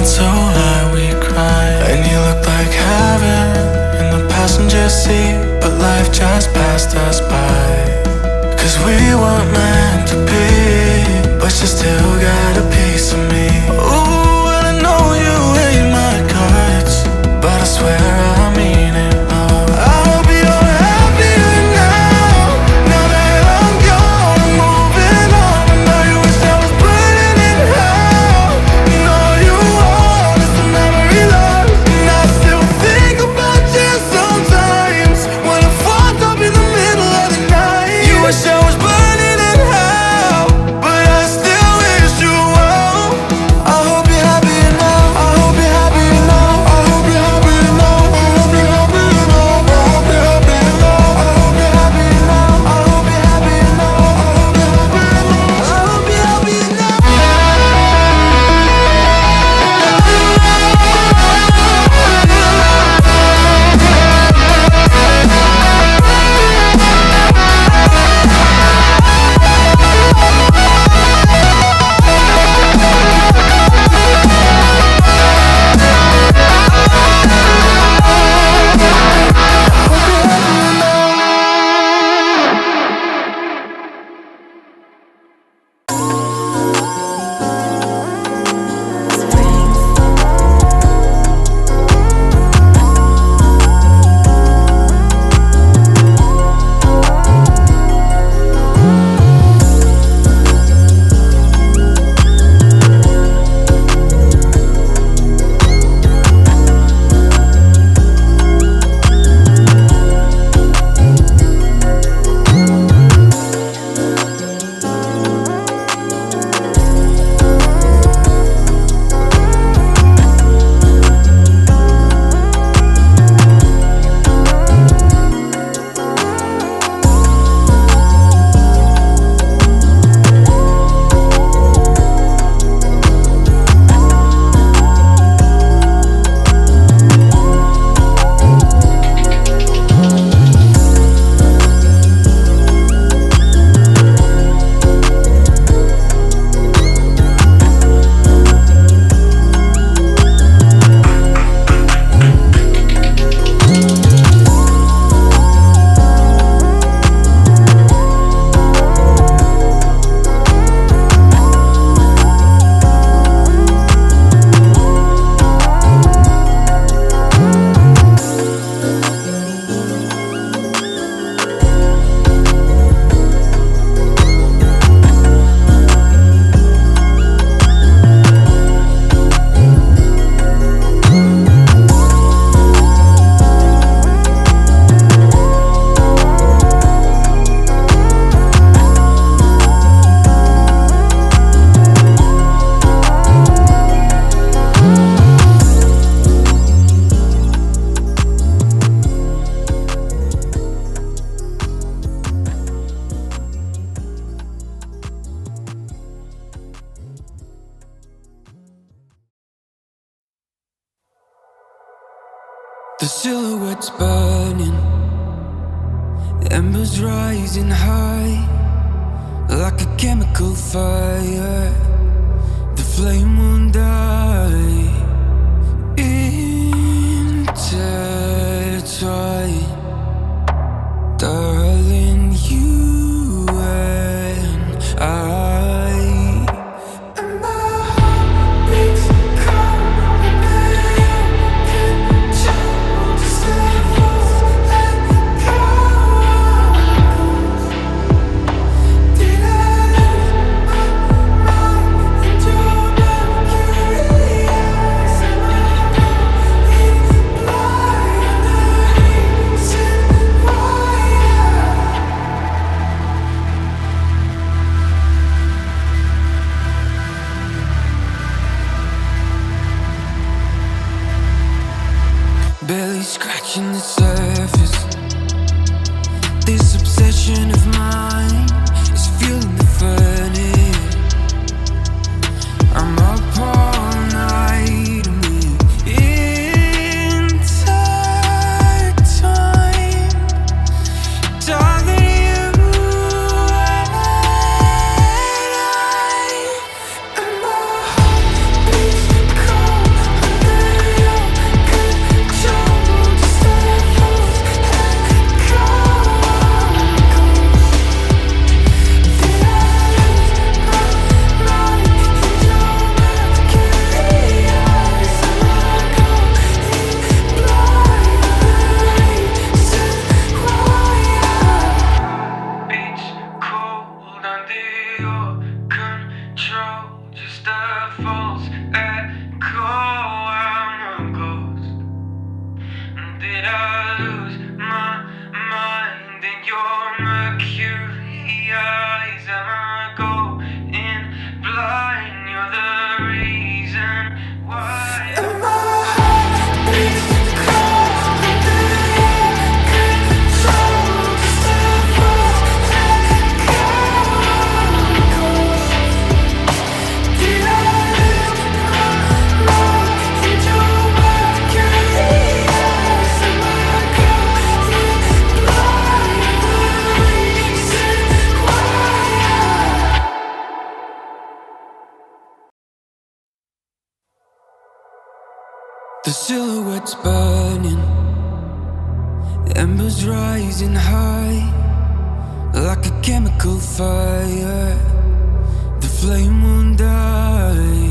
got so high we cried. And you looked like heaven in the passenger seat, but life just passed us by. 'Cause we weren't meant to be, but you still got a piece of me. Ooh, and I know you hate my guts, but I swear I mean it, love. I hope you're happier now, now that I'm gone, I'm moving on. I know you wish I was burning in hell. No, you are just a memory lost. And I still think about you sometimes, when I'm fucked up in the middle of the night. You wish I was burning in hell, but I still wish you well. I hope you're happier now, I hope you're happier now, I hope you're happier now, I hope you're happier now, I hope you're happier now, I hope you're happier now, I hope you're happier now, I hope you're happier now, I hope you're happier now. The silhouette's burning, embers rising high, like a chemical fire. The flame won't die. Intertwine, darling, you and I. And my heart beats cold, and you can choose to stay fast. Let go. Did I lose my mind and your mercury eyes? Am I going blind? The reason why barely scratching the surface. This obsession of mine is fueling the furnace. I'm up all night and we're intertwined. Darling, you and I. And my heart beats cold, The silhouette's burning, embers rising high, like a chemical fire. The flame won't die.